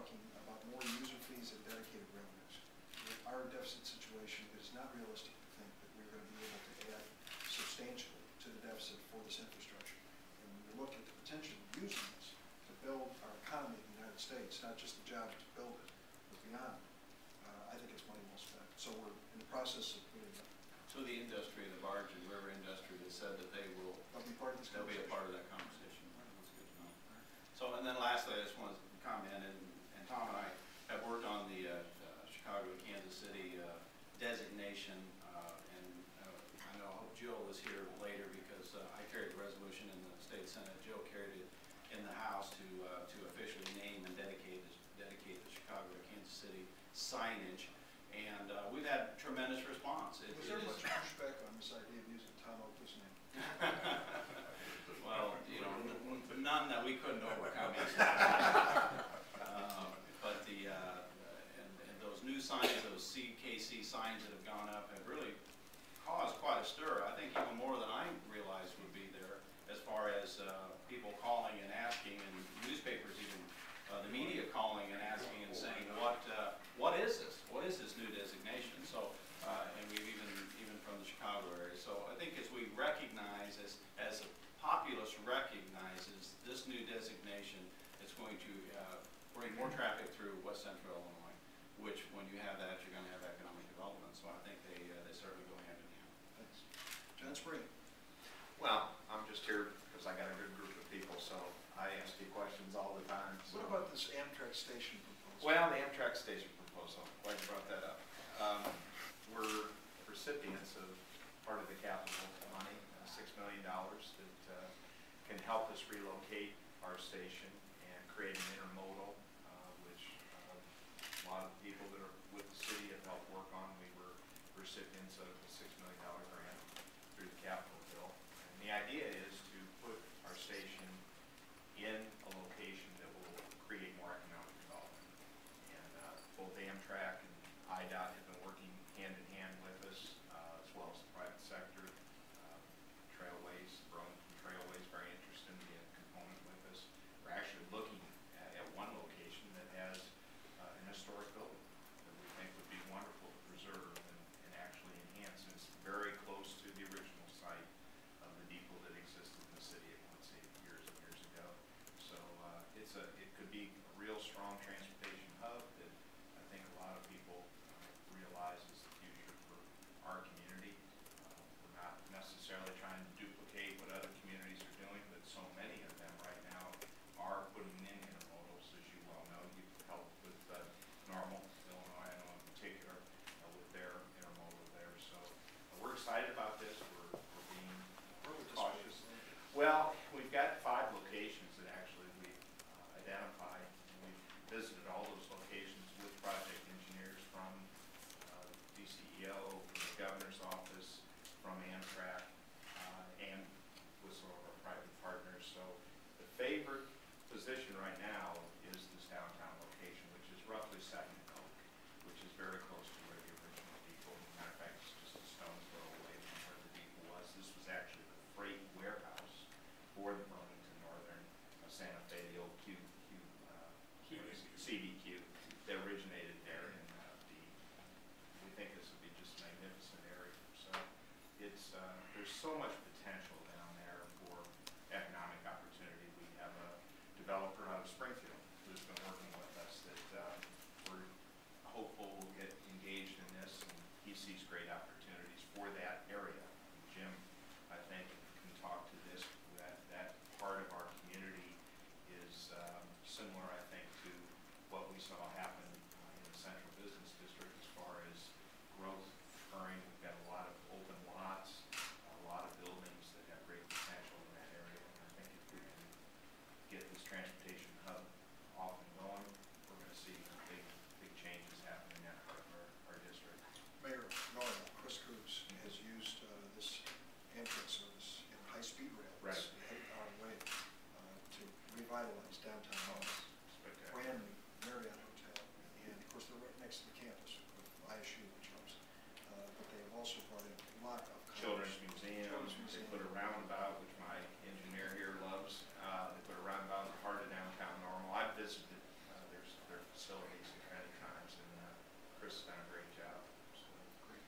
talking about more user fees and dedicated revenues. With our deficit situation, it is not realistic to think that we're going to be able to add substantially to the deficit for this infrastructure. And when you look at the potential of using this to build our economy in the United States, not just the jobs to build it, but beyond, I think it's money well spent. So we're in the process of putting it. So the industry, the barge and river industry, that said that they'll be part of this. They'll be a part of that conversation. That's good to know. So, and then lastly, I just want to comment, and Tom and I have worked on the Chicago to Kansas City designation, and I know Jill was here later because I carried the resolution in the state Senate. Jill carried it in the House to officially name and dedicate the Chicago to Kansas City signage, and we've had tremendous response. Was there much pushback on this idea of using Tom Oakley's name? Well, you know, none that we couldn't overcome. But the and those new signs, those CKC signs that have gone up, have really caused quite a stir. I think even more than I realized would be there, as far as people calling and asking, and newspapers even, the media calling and asking and saying, what is this? What is this new designation? So, and we've even from the Chicago area. So I think as we recognize, as the populace recognizes this new designation, it's going to bring more traffic through West Central Illinois, which when you have that, you're going to have economic development. So I think they certainly go hand in hand. Thanks. John Spring. Well, I'm just here because I got a good group of people, so I ask you questions all the time. So. What about this Amtrak station proposal? Well, the Amtrak station proposal, glad you brought that up. We're recipients of part of the capital money, $6 million that can help us relocate our station and create an intermodal, which a lot of people that are with the city have helped work on. We were recipients of a $6 million grant through the capital bill. And the idea is to put our station in a location that will create more economic development. And both Amtrak and IDOT have been working hand in hand with us, as well as the private sector. Trailways, Burlington Trailways, very interested in being a component with us. We're actually looking at one location that has an historic building that we think would be wonderful to preserve and actually enhance. And it's very close to the original site of the depot that existed in the city of Quincy years and years ago. So it could be a real strong transportation hub that I think a lot of people realize is the future for our community. We're not necessarily trying to duplicate what other communities are doing, but so many of them right now are putting in intermodals, as you well know. You've helped with Normal, Illinois, I know in particular, with their intermodal there. So we're excited about this. We're being cautious. Well, we've got 5 locations that actually we've identified. We've visited all those locations with project engineers from DCEO, from the governor's office, from Amtrak, and with some of our private partners. So the favorite position right now is this downtown location, which is roughly second to Coke, which is very close to where the original depot. As a matter of fact, it's just a stone's throw away from where the depot was. This was actually the freight warehouse for the Burlington Northern Santa Fe, the old CBQ that originated there, and we think this would be just a magnificent area. So it's there's so much potential down there for economic opportunity. We have a developer out of Springfield who's been working with us that we're hopeful will get engaged in this, and he sees great opportunities for that area. Jim, I think, can talk to this. That part of our community is similar, I think, to what we saw happen in the Central Business District as far as growth occurring. We've got a lot of open lots, a lot of buildings that have great potential in that area. And I think if we can get this transportation hub off and going, we're going to see big changes happen in that part of our district. Mayor Normal, Chris Cruz, has used this Amtrak service in high-speed rail. Right. Headed our way to revitalize downtown Hollis. Brand new Marriott Hotel, and of course they're right next to the campus of ISU, which helps. But they have also brought in a lot of Children's Museum. They put a roundabout, which my engineer here loves. They put a roundabout in the heart of downtown Chris has done a great job. So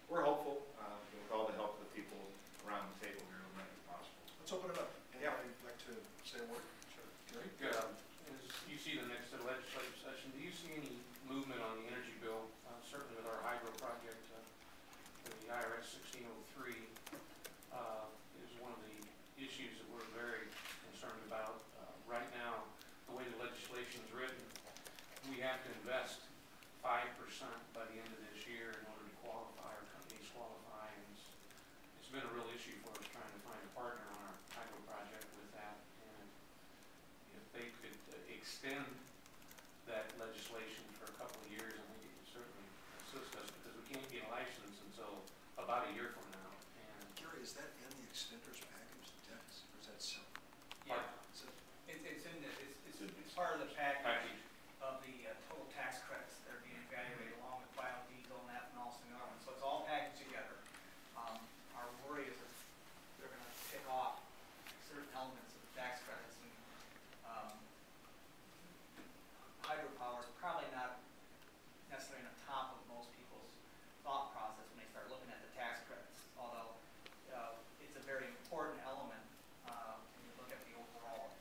we're hopeful, with all the help of the people around the table here, we'll make it possible. Let's open it up. Yeah. Anybody like to say a word? Sure. Gary? As you see the next legislative session, do you see any movement on the energy bill? Certainly with our hydro project, the IRS 1603 is one of the issues that we're very concerned about. Right now, the way the legislation is written, we have to invest 5% by the end of this year in order to qualify, our companies qualify, and it's been a real issue for us trying to find a partner on our hydro project with that. And if they could extend that legislation for a couple of years, I think it would certainly assist us, because we can't get a license until about a year from now. And Gary, is that in the extenders package, the text, or is that separate? Yeah, Is it- it's in the, it's part of the package of the total tax credits that are being evaluated along with biodiesel and ethanol and other ones. So it's all packaged together. Our worry is that they're going to pick off certain elements of the tax credits, and hydropower is probably not necessarily on the top of most people's thought process when they start looking at the tax credits, although it's a very important element when you look at the overall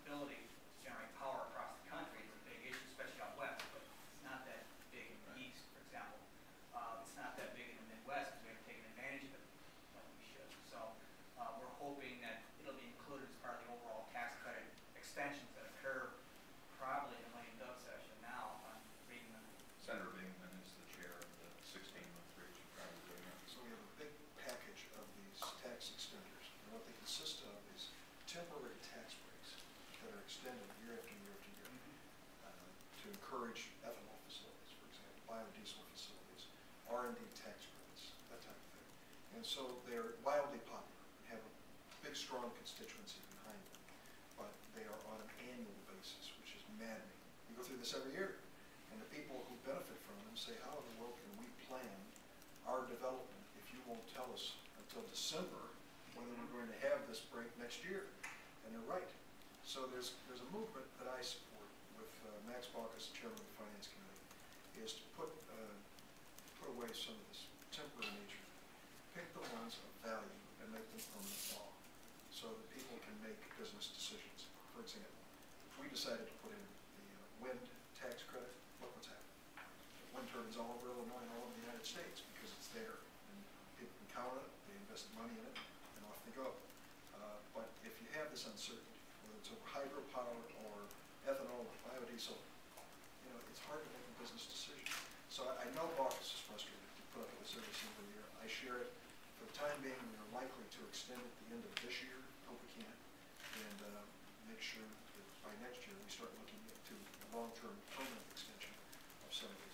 ability to generate power across the country. It's a big issue, especially out west, but it's not that big in the east, for example. It's not that big in the Midwest because we haven't taken advantage of it like we should. So we're hoping that it'll be included as part of the overall tax credit extensions that occur probably in the Lane Dove session now. I'm reading them. Senator Bingman is the chair of the 1603, you probably know. So we have a big package of these tax extenders, and what they consist of is temporary tax breaks that are extended year after year after year to encourage ethanol facilities, for example, biodiesel facilities, R&D tax credits, that type of thing. And so they're wildly popular and have a big, strong constituency behind them, but they are on an annual basis, which is maddening. We go through this every year, and the people who benefit from them say, how in the world can we plan our development if you won't tell us until December whether we're going to have this break next year? And they're right. So there's a movement that I support with Max Baucus, chairman of the Finance Committee, is to put away some of this temporary nature. Pick the ones of value and make them permanent law so that people can make business decisions. For example, if we decided to put in the wind tax credit, look what's happened. Wind turbines all over Illinois and all over the United States because it's there. And people can count on it, they invest money in it, and off they go. But if you have this uncertainty, whether it's over hydropower or ethanol or biodiesel, it's hard to make a business decision. So I know Baucus is frustrated to put up with this every single year. I share it. For the time being, we are likely to extend it at the end of this year, hope we can, and make sure that by next year we start looking into a long-term permanent extension of some of these